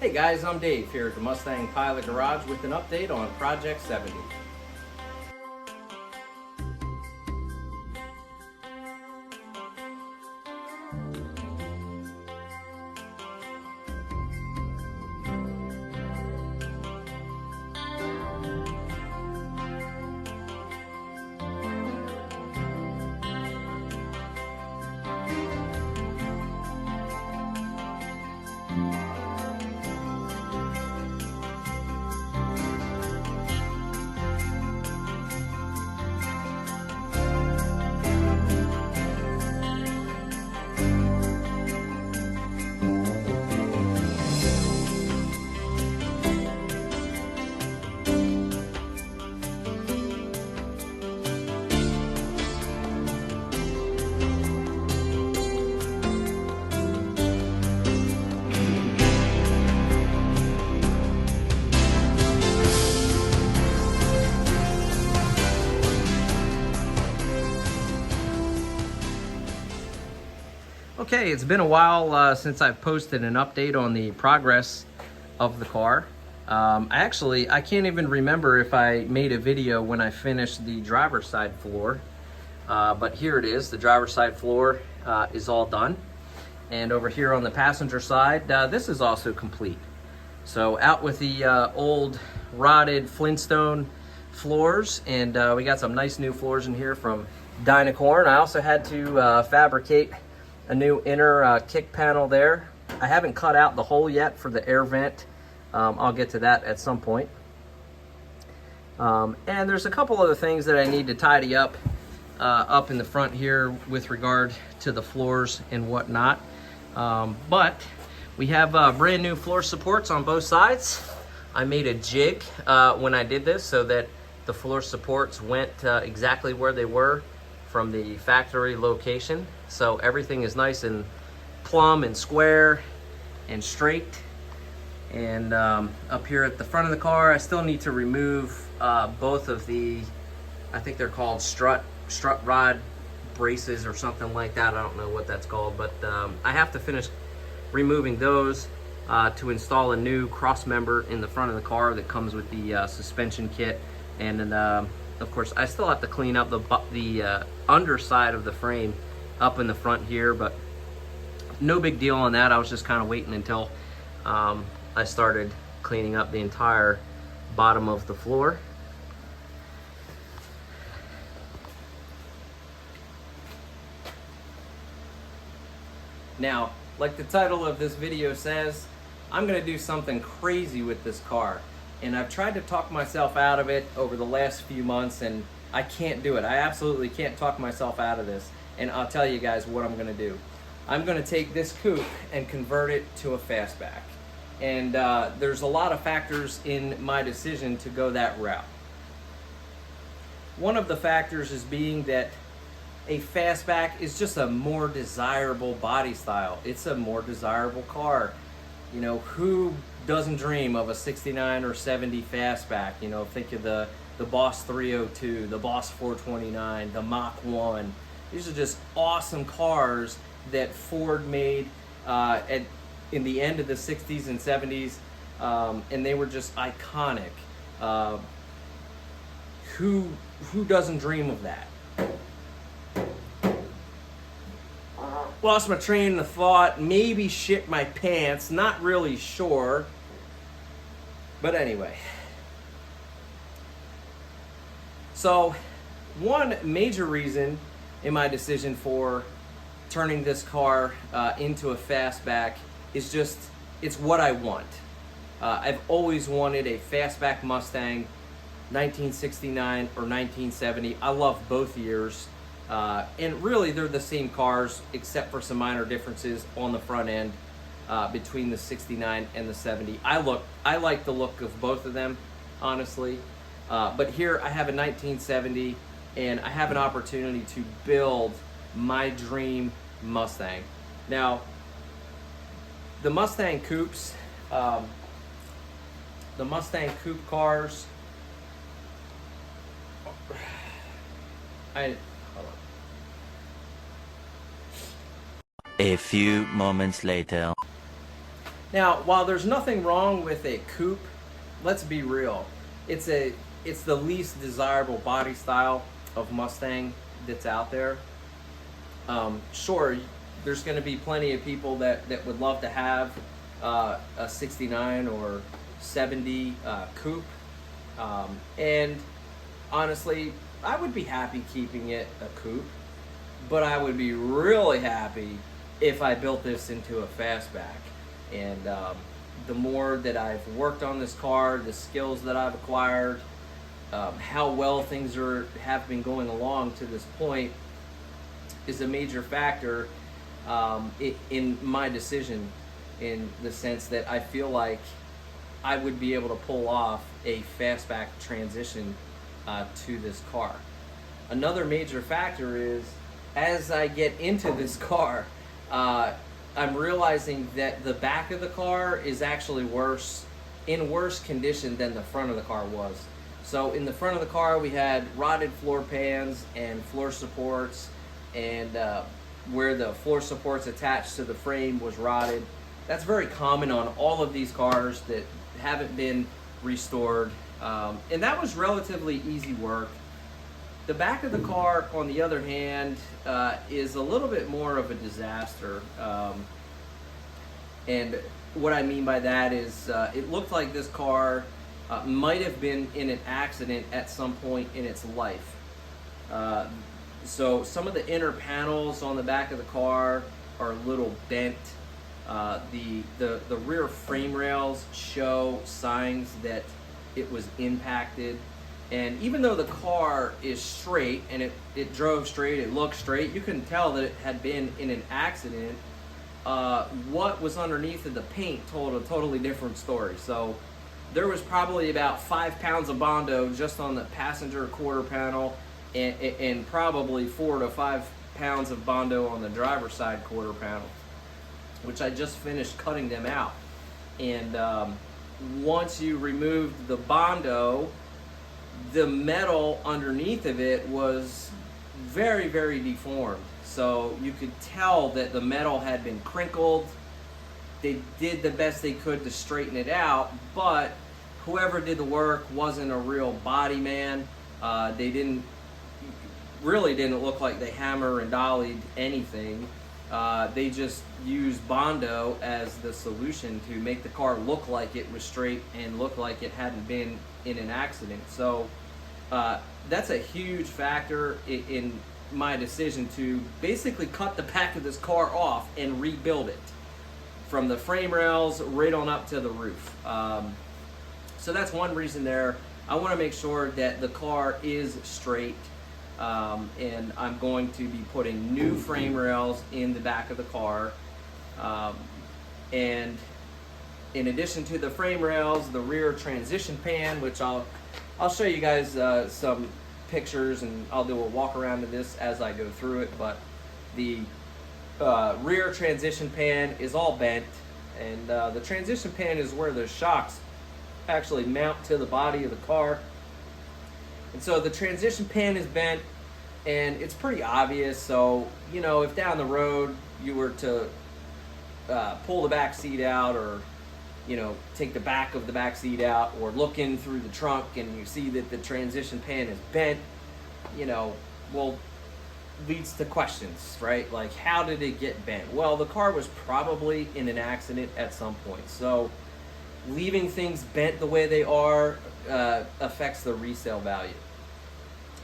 Hey guys, I'm Dave here at the Mustang Pilot Garage with an update on Project 70. Okay, it's been a while since I've posted an update on the progress of the car. I can't even remember if I made a video when I finished the driver's side floor, but here it is. The driver's side floor is all done. And over here on the passenger side, this is also complete. So out with the old rotted Flintstone floors, and we got some nice new floors in here from Dynacorn. I also had to fabricate a new inner kick panel there. I haven't cut out the hole yet for the air vent. I'll get to that at some point. And there's a couple other things that I need to tidy up in the front here with regard to the floors and whatnot. But we have brand new floor supports on both sides. I made a jig when I did this so that the floor supports went exactly where they were from the factory location. So everything is nice and plumb and square and straight. And up here at the front of the car, I still need to remove both of the, I think they're called strut rod braces or something like that. I don't know what that's called, but I have to finish removing those to install a new cross member in the front of the car that comes with the suspension kit. And then of course, I still have to clean up the underside of the frame up in the front here, but no big deal on that. I was just kind of waiting until I started cleaning up the entire bottom of the floor. Now, like the title of this video says, I'm going to do something crazy with this car. And I've tried to talk myself out of it over the last few months, and I can't do it. I absolutely can't talk myself out of this. And I'll tell you guys what I'm gonna do. I'm gonna take this coupe and convert it to a fastback. And there's a lot of factors in my decision to go that route. One of the factors is being that a fastback is just a more desirable body style. It's a more desirable car. You know, who doesn't dream of a 69 or 70 fastback? You know, think of the Boss 302, the Boss 429, the Mach 1. These are just awesome cars that Ford made in the end of the 60s and 70s, and they were just iconic. Who doesn't dream of that? Lost my train of thought, maybe shit my pants, not really sure. But anyway. So, one major reason in my decision for turning this car into a fastback is just, it's what I want. I've always wanted a fastback Mustang, 1969 or 1970. I love both years. And really, they're the same cars, except for some minor differences on the front end between the 69 and the 70. I like the look of both of them, honestly. But here I have a 1970, and I have an opportunity to build my dream Mustang. Now, the Mustang Coupes, the Mustang Coupe cars, hold on. A few moments later. Now, while there's nothing wrong with a coupe, let's be real. It's the least desirable body style of Mustang that's out there. Sure, there's going to be plenty of people that would love to have a 69 or 70 coupe. And honestly, I would be happy keeping it a coupe, but I would be really happy if I built this into a fastback. And the more that I've worked on this car, the skills that I've acquired, how well things have been going along to this point is a major factor in my decision, in the sense that I feel like I would be able to pull off a fastback transition to this car. Another major factor is, as I get into this car, I'm realizing that the back of the car is actually in worse condition than the front of the car was. So in the front of the car, we had rotted floor pans and floor supports, and where the floor supports attached to the frame was rotted. That's very common on all of these cars that haven't been restored, and that was relatively easy work. The back of the car, on the other hand, is a little bit more of a disaster. And what I mean by that is it looked like this car might have been in an accident at some point in its life. So some of the inner panels on the back of the car are a little bent. The rear frame rails show signs that it was impacted. And even though the car is straight and it drove straight, it looked straight, you can tell that it had been in an accident. What was underneath of the paint told a totally different story. So there was probably about 5 pounds of Bondo just on the passenger quarter panel, and probably 4 to 5 pounds of Bondo on the driver's side quarter panel, which I just finished cutting them out. And once you removed the Bondo, the metal underneath of it was very, very deformed. So you could tell that the metal had been crinkled. They did the best they could to straighten it out, but whoever did the work wasn't a real body man. They really didn't look like they hammer and dollied anything. They just used Bondo as the solution to make the car look like it was straight and look like it hadn't been in an accident. So that's a huge factor in my decision to basically cut the back of this car off and rebuild it from the frame rails right on up to the roof. So that's one reason there. I want to make sure that the car is straight, and I'm going to be putting new frame rails in the back of the car. And in addition to the frame rails, the rear transition pan, which I'll show you guys some pictures, and I'll do a walk around of this as I go through it. But the rear transition pan is all bent, and the transition pan is where the shocks actually mount to the body of the car. And so the transition pan is bent, and it's pretty obvious. So, you know, if down the road you were to pull the back seat out, or, you know, take the back of the back seat out, or look in through the trunk and you see that the transition pan is bent, you know, well, leads to questions, right? Like, how did it get bent? Well, the car was probably in an accident at some point. So leaving things bent the way they are affects the resale value.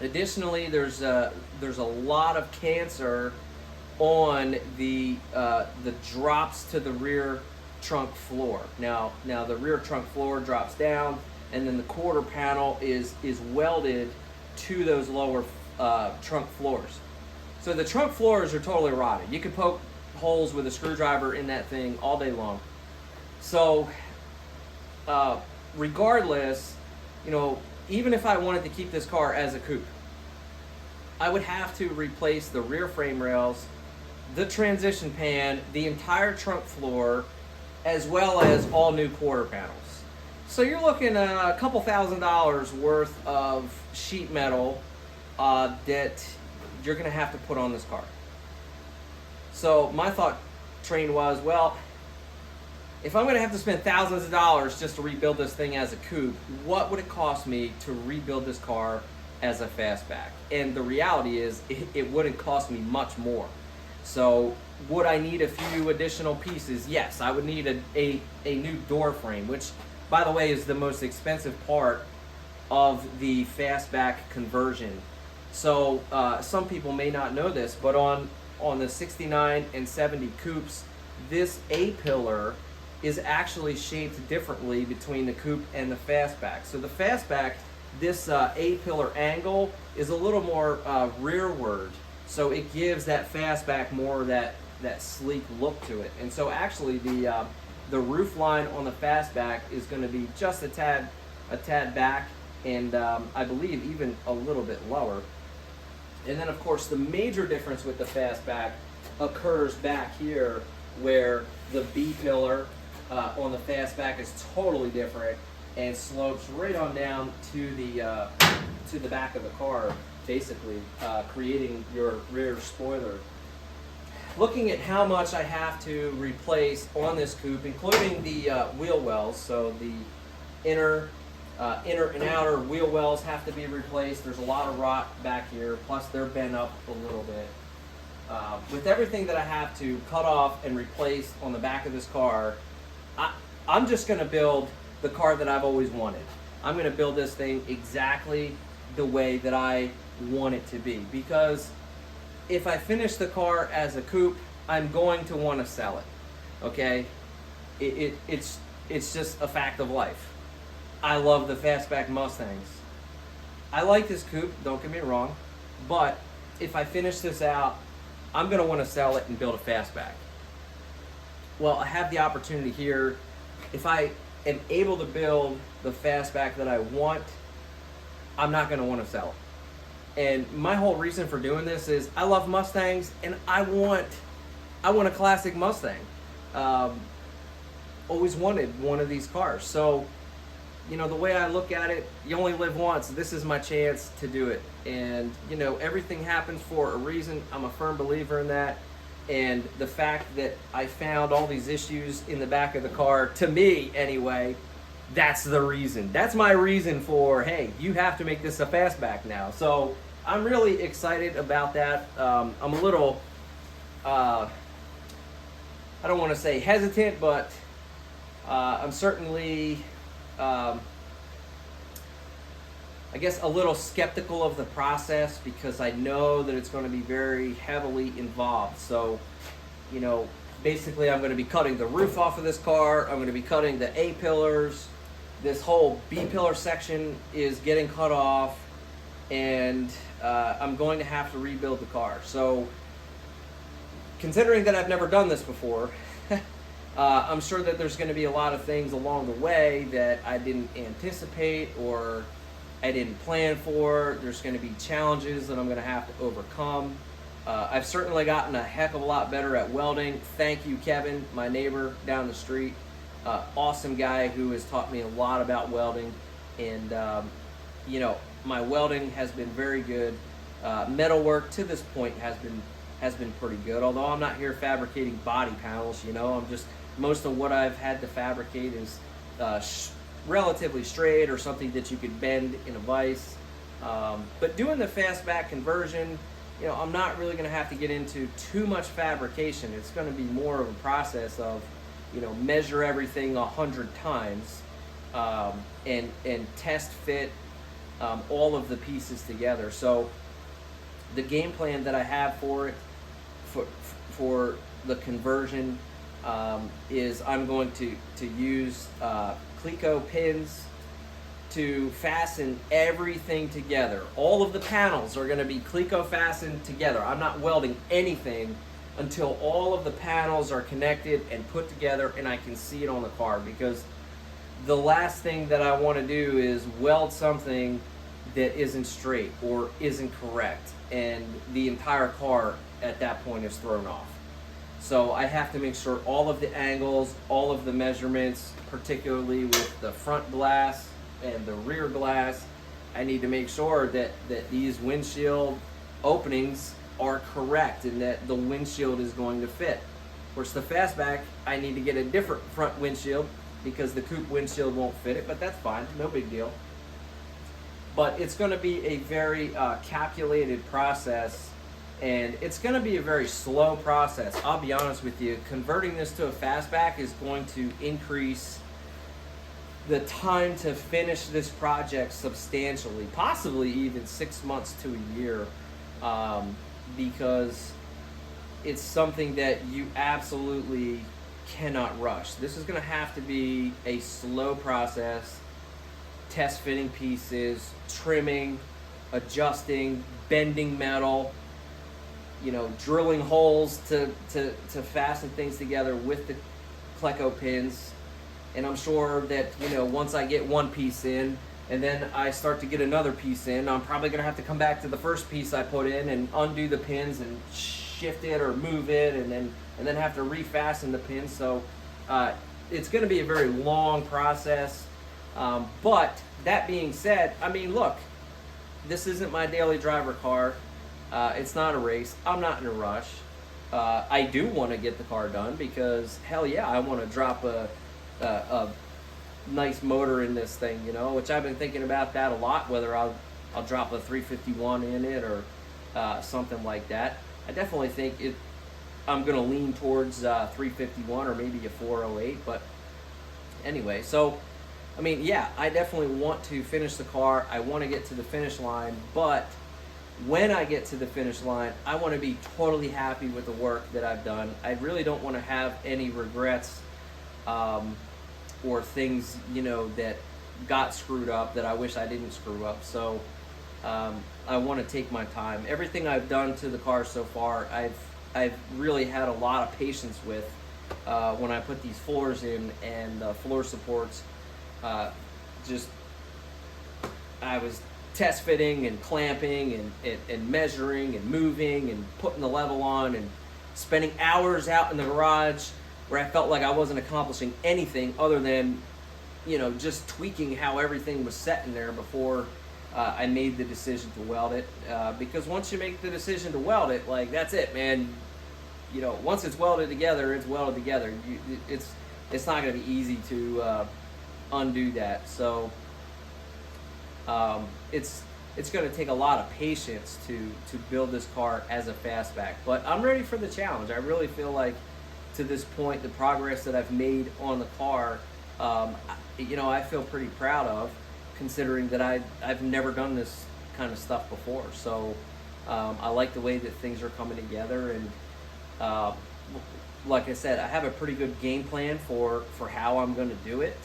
Additionally, there's a lot of cancer on the drops to the rear trunk floor. Now the rear trunk floor drops down, and then the quarter panel is welded to those lower trunk floors. So the trunk floors are totally rotted. You could poke holes with a screwdriver in that thing all day long. So regardless, you know, even if I wanted to keep this car as a coupe, I would have to replace the rear frame rails, the transition pan, the entire trunk floor, as well as all new quarter panels. So you're looking at a couple $1,000s worth of sheet metal that you're gonna have to put on this car. So my thought train was, well, if I'm gonna have to spend thousands of dollars just to rebuild this thing as a coupe, what would it cost me to rebuild this car as a fastback? And the reality is, it wouldn't cost me much more. So would I need a few additional pieces? Yes, I would need a new door frame, which, by the way, is the most expensive part of the fastback conversion. So some people may not know this, but on the 69 and 70 coupes, this A-pillar is actually shaped differently between the coupe and the fastback. So the fastback, this A-pillar angle is a little more rearward, so it gives that fastback more of that sleek look to it. And so actually the roof line on the fastback is going to be just a tad back, and I believe even a little bit lower. And then of course the major difference with the fastback occurs back here, where the B-pillar on the fastback is totally different and slopes right on down to the back of the car, basically creating your rear spoiler. Looking at how much I have to replace on this coupe, including the wheel wells, so the inner and outer wheel wells have to be replaced. There's a lot of rot back here, plus they're bent up a little bit. With everything that I have to cut off and replace on the back of this car, I'm just going to build the car that I've always wanted. I'm going to build this thing exactly the way that I want it to be, because if I finish the car as a coupe, I'm going to want to sell it. Okay, it's just a fact of life. I love the fastback Mustangs. I like this coupe, don't get me wrong, but if I finish this out, I'm going to want to sell it and build a fastback. Well, I have the opportunity here. If I am able to build the fastback that I want, I'm not going to want to sell it. And my whole reason for doing this is I love Mustangs, and I want a classic Mustang. Always wanted one of these cars. So, you know, the way I look at it, you only live once. This is my chance to do it. And, you know, everything happens for a reason. I'm a firm believer in that. And the fact that I found all these issues in the back of the car, to me anyway, that's the reason. That's my reason for, hey, you have to make this a fastback now. So I'm really excited about that. I'm a little, I don't want to say hesitant, but I'm certainly, I guess, a little skeptical of the process, because I know that it's going to be very heavily involved. So, you know, basically I'm going to be cutting the roof off of this car. I'm going to be cutting the A-pillars. This whole B-pillar section is getting cut off, and I'm going to have to rebuild the car. So, considering that I've never done this before, I'm sure that there's going to be a lot of things along the way that I didn't anticipate or I didn't plan for. There's going to be challenges that I'm going to have to overcome. I've certainly gotten a heck of a lot better at welding. Thank you, Kevin, my neighbor down the street. Awesome guy who has taught me a lot about welding. And, you know, my welding has been very good. Metalwork to this point has been pretty good. Although I'm not here fabricating body panels, you know, most of what I've had to fabricate is relatively straight or something that you could bend in a vise. But doing the fastback conversion, you know, I'm not really going to have to get into too much fabrication. It's going to be more of a process of, you know, measure everything 100 times and test fit all of the pieces together. So the game plan that I have for it, for the conversion, is I'm going to use Cleco pins to fasten everything together. All of the panels are going to be Cleco fastened together. I'm not welding anything until all of the panels are connected and put together and I can see it on the car, because the last thing that I want to do is weld something that isn't straight or isn't correct, and the entire car at that point is thrown off. So I have to make sure all of the angles, all of the measurements, particularly with the front glass and the rear glass, I need to make sure that these windshield openings are correct and that the windshield is going to fit. course, the Fastback, I need to get a different front windshield because the Coupe windshield won't fit it, but that's fine, no big deal. But it's going to be a very calculated process, and it's going to be a very slow process. I'll be honest with you, converting this to a Fastback is going to increase the time to finish this project substantially, possibly even 6 months to a year, because it's something that you absolutely cannot rush. This is going to have to be a slow process. Test fitting pieces, trimming, adjusting, bending metal, you know, drilling holes to fasten things together with the Cleco pins. And I'm sure that, you know, once I get one piece in and then I start to get another piece in, I'm probably going to have to come back to the first piece I put in and undo the pins and shift it or move it, and then have to refasten the pins. So it's going to be a very long process. But that being said, I mean, look, this isn't my daily driver car. It's not a race. I'm not in a rush. I do want to get the car done because, hell yeah, I want to drop a nice motor in this thing, you know, which I've been thinking about that a lot, whether I'll drop a 351 in it or something like that. I definitely think I'm going to lean towards 351 or maybe a 408, but anyway, so I mean, yeah, I definitely want to finish the car. I want to get to the finish line, but when I get to the finish line, I want to be totally happy with the work that I've done. I really don't want to have any regrets or things, you know, that got screwed up that I wish I didn't screw up. So I want to take my time. Everything I've done to the car so far, I've really had a lot of patience with when I put these floors in and the floor supports. I was test fitting and clamping and measuring and moving and putting the level on and spending hours out in the garage where I felt like I wasn't accomplishing anything other than, you know, just tweaking how everything was set in there before I made the decision to weld it. Because once you make the decision to weld it, like, that's it, man. You know, once it's welded together, it's welded together. It's not going to be easy to undo that. So it's going to take a lot of patience to build this car as a Fastback. But I'm ready for the challenge. I really feel like to this point, the progress that I've made on the car, you know, I feel pretty proud of, considering that I've never done this kind of stuff before. So I like the way that things are coming together, and like I said, I have a pretty good game plan for how I'm going to do it.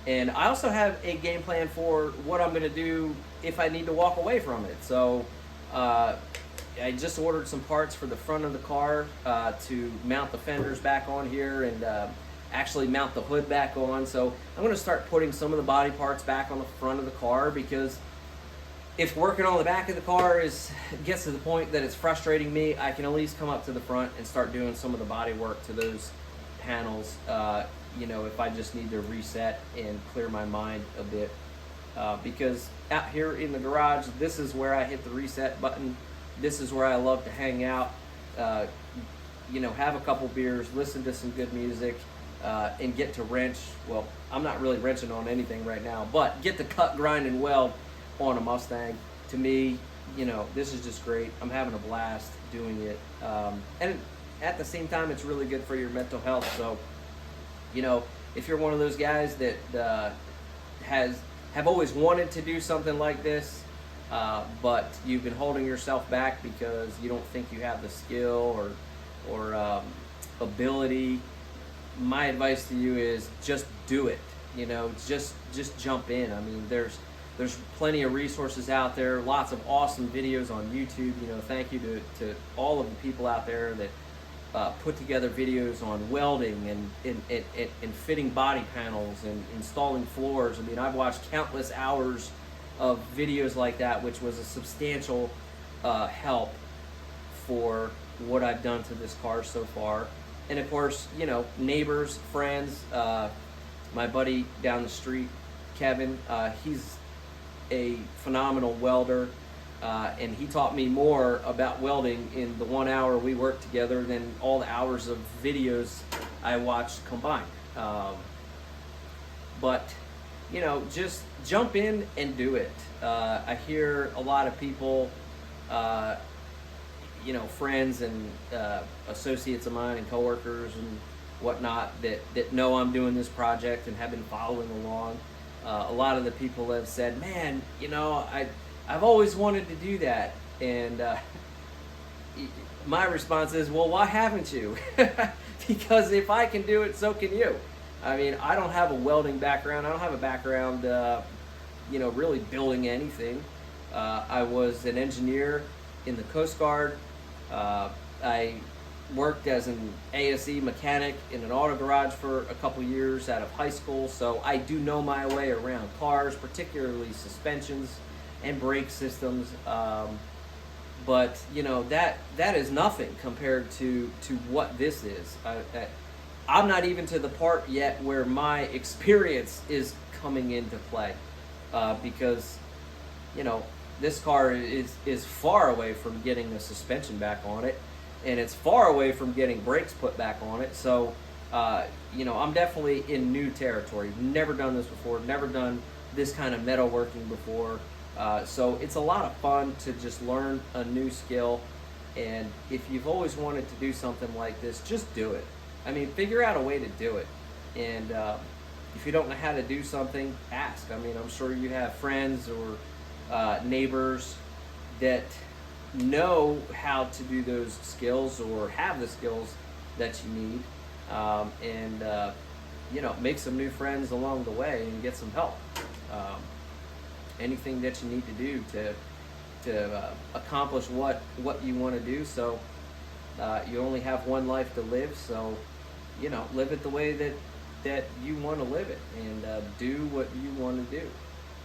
And I also have a game plan for what I'm going to do if I need to walk away from it. So I just ordered some parts for the front of the car to mount the fenders back on here and actually mount the hood back on. So I'm going to start putting some of the body parts back on the front of the car, because if working on the back of the car gets to the point that it's frustrating me, I can at least come up to the front and start doing some of the body work to those panels, you know, if I just need to reset and clear my mind a bit. Because out here in the garage, this is where I hit the reset button. This is where I love to hang out, you know, have a couple beers, listen to some good music, and get to wrench. Well, I'm not really wrenching on anything right now, but get to cut, grind, and weld on a Mustang. To me, you know, this is just great. I'm having a blast doing it. And at the same time, it's really good for your mental health. So, you know, if you're one of those guys that have always wanted to do something like this, but you've been holding yourself back because you don't think you have the skill or ability, my advice to you is just do it. You know, just jump in. I mean, there's plenty of resources out there, lots of awesome videos on YouTube. You know, thank you to all of the people out there that put together videos on welding and fitting body panels and installing floors. I mean, I've watched countless hours of videos like that, which was a substantial help for what I've done to this car so far. And of course, you know, neighbors, friends, my buddy down the street, Kevin, he's a phenomenal welder. And he taught me more about welding in the 1 hour we worked together than all the hours of videos I watched combined. But, you know, just jump in and do it. I hear a lot of people, you know, friends and associates of mine and coworkers and whatnot that know I'm doing this project and have been following along. A lot of the people have said, man, you know, I've always wanted to do that. And my response is, well, why haven't you? Because if I can do it, so can you. I mean, I don't have a welding background. I don't have a background, you know, really building anything. I was an engineer in the Coast Guard. I worked as an ASE mechanic in an auto garage for a couple years out of high school, so I do know my way around cars, particularly suspensions and brake systems. But you know, that is nothing compared to what this is. I'm not even to the part yet where my experience is coming into play, because you know, this car is far away from getting the suspension back on it, and it's far away from getting brakes put back on it. So you know, I'm definitely in new territory. Never done this before, never done this kind of metalworking before. So it's a lot of fun to just learn a new skill. And if you've always wanted to do something like this, just do it. I mean, figure out a way to do it. And if you don't know how to do something, ask. I mean, I'm sure you have friends or neighbors that know how to do those skills or have the skills that you need. And you know, make some new friends along the way and get some help. Anything that you need to do to accomplish what you want to do. So you only have one life to live, so you know, live it the way that you want to live it, and do what you want to do.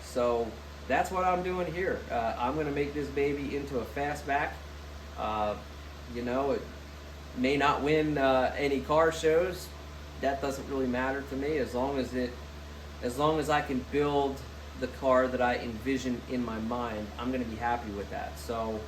So that's what I'm doing here. I'm going to make this baby into a fastback. You know, it may not win any car shows. That doesn't really matter to me, as long as I can build the car that I envision in my mind. I'm going to be happy with that. So,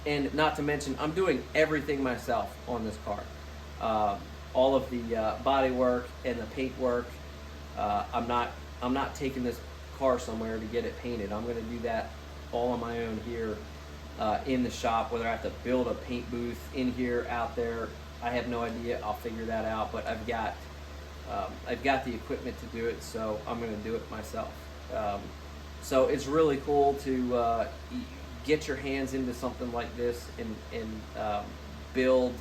and not to mention, I'm doing everything myself on this car. All of the body work and the paint work. I'm not taking this car somewhere to get it painted. I'm going to do that all on my own here in the shop. Whether I have to build a paint booth in here, out there, I have no idea. I'll figure that out. But I've got the equipment to do it, so I'm going to do it myself. So it's really cool to get your hands into something like this and build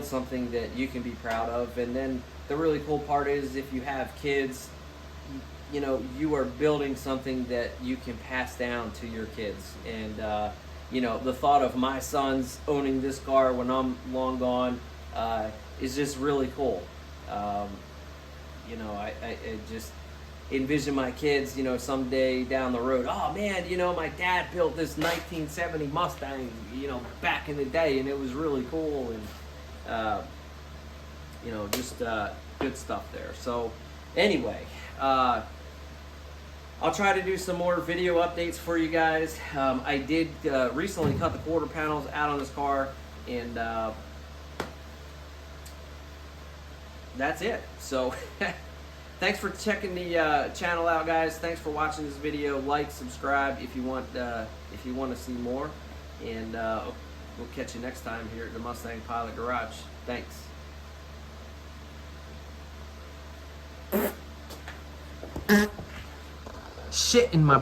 something that you can be proud of. And then the really cool part is, if you have kids, you know, you are building something that you can pass down to your kids. And you know, the thought of my sons owning this car when I'm long gone is just really cool. You know, I just envision my kids, you know, someday down the road, oh man, you know, my dad built this 1970 Mustang, you know, back in the day, and it was really cool. And you know, just good stuff there. So anyway, I'll try to do some more video updates for you guys. I did recently cut the quarter panels out on this car, and that's it. So thanks for checking the channel out, guys. Thanks for watching this video. Like, subscribe if you want to see more, and we'll catch you next time here at the Mustang Pilot Garage. Thanks. Shit in my